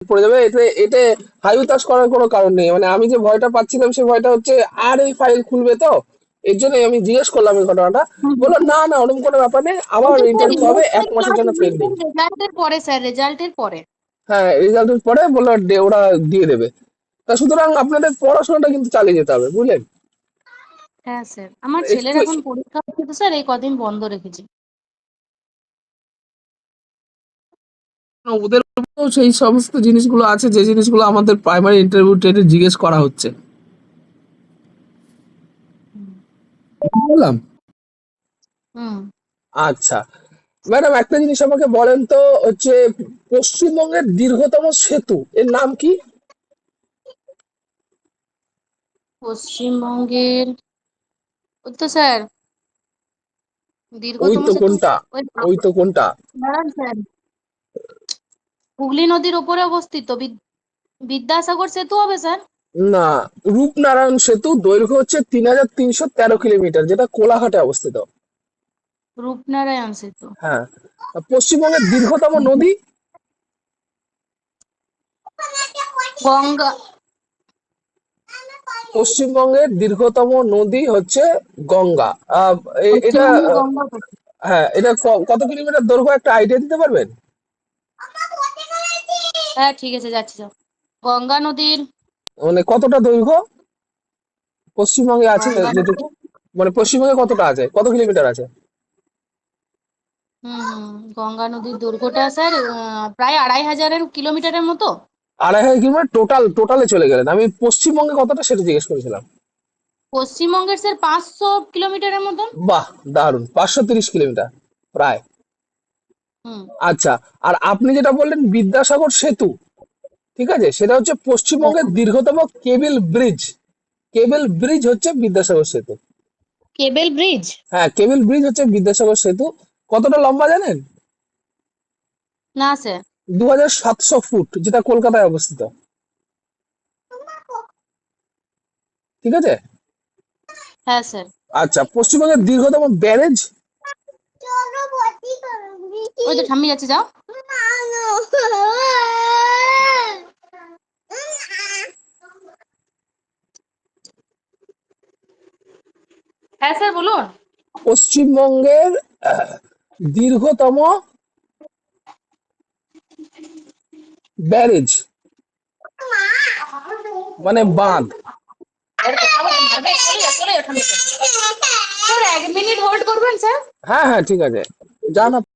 পড়ে যাবে। এতে এতে হাই হুতাশ করার কোনো কারণ নেই। মানে আমি যে ভয়টা পাচ্ছিলাম সে ভয়টা হচ্ছে আর এই ফাইল খুলবে তো, এর জন্যই আমি জিজ্ঞেস করলাম এই ঘটনাটা। হুম, বললো না না ওরকম কোনো ব্যাপার নেই, আবার ওটা স্যার ইন্টারভিউ হবে, এক ইলেকশন মাসের ক্লাস জন্য পেন্ডিং। রেজাল্টের পরে স্যার, রেজাল্টের পরে। হ্যাঁ রেজাল্টের পরে বললো ওরা দিয়ে দেবে। তা সুতরাং আপনাদের পড়াশোনাটা কিন্তু চালিয়ে যেতে হবে, বুঝলেন? হ্যাঁ স্যার, আমার ছেলের একটু এখন পরীক্ষা হচ্ছে তো স্যার, এই কদিন বন্ধ রেখেছি। ওদের উপরেও সেই সমস্ত জিনিসগুলো আছে যে জিনিসগুলো আমাদের প্রাইমারি ইন্টারভিউ টেটে জিজ্ঞেস করা হচ্ছে, হুম। বললাম। হুম। আচ্ছা ম্যাডাম একটা জিনিস আমাকে বলেন তো, হচ্ছে পশ্চিমবঙ্গের দীর্ঘতম সেতু এর নাম কি? পশ্চিমবঙ্গের, ওই তো স্যার ওই দীর্ঘতম তো সেতু, কোনটা, ওই ওই তো কোনটা? দাঁড়ান স্যার, হুগলি নদীর উপরে অবস্থিত বিদ্যাসাগর সেতু হবে স্যার। না, রূপনারায়ণ সেতু, দৈর্ঘ্য হচ্ছে 3313 কিলোমিটার, যেটা কোলাঘাটে অবস্থিত। রূপনারায়ণ সেতু। হ্যাঁ। পশ্চিমবঙ্গের দীর্ঘতম নদী? গঙ্গা। পশ্চিমবঙ্গের দীর্ঘতম নদী হচ্ছে গঙ্গা। এটা পশ্চিমবঙ্গে গঙ্গা কোথায়? হ্যাঁ, এটা কত কিলোমিটার দৈর্ঘ্য একটা আইডিয়া দিতে পারবেন? হ্যাঁ ঠিক আছে, যাচ্ছি যাও। গঙ্গা নদীর, মানে কতটা দৈর্ঘ্য পশ্চিমবঙ্গে আছে গঙ্গা যেটুকু, নদীর, মানে পশ্চিমবঙ্গে কতটা আছে, কত কিলোমিটার আছে? গঙ্গা নদীর দৈর্ঘ্যটা স্যার প্রায় 2500 কিলোমিটারের মতো। 2,500 কিলোমিটার? টোটালে চলে গেলেন, আমি পশ্চিমবঙ্গে কতটা সেটা জিজ্ঞেস করেছিলাম। পশ্চিমবঙ্গের স্যার 500 কিলোমিটারের মতন। বাহ, দারুণ, 530 কিলোমিটার প্রায়। হুম। আচ্ছা, আর আপনি যেটা বললেন বিদ্যাসাগর সেতু, ঠিক আছে, সেটা হচ্ছে হ্যাঁ। পশ্চিমবঙ্গের দীর্ঘতম কেবল ব্রিজ। কেবল ব্রিজ হচ্ছে বিদ্যাসাগর সেতু। কেবল ব্রিজ। হ্যাঁ, কেবল ব্রিজ হচ্ছে বিদ্যাসাগর সেতু। কতটা লম্বা জানেন? না স্যার। 2700 ফুট, যেটা কলকাতায় অবস্থিত। ঠিক আছে। হ্যাঁ স্যার। আচ্ছা, পশ্চিমবঙ্গের দীর্ঘতম ব্যারেজ? ওই তো ঠাম্মি যাচ্ছে, যাও। হ্যাঁ স্যার বলুন। পশ্চিমবঙ্গের দীর্ঘতম ব্যারেজ, মানে বাঁধ। স্যার 1 মিনিট হোল্ড করবেন স্যার। হ্যাঁ হ্যাঁ ঠিক আছে, যান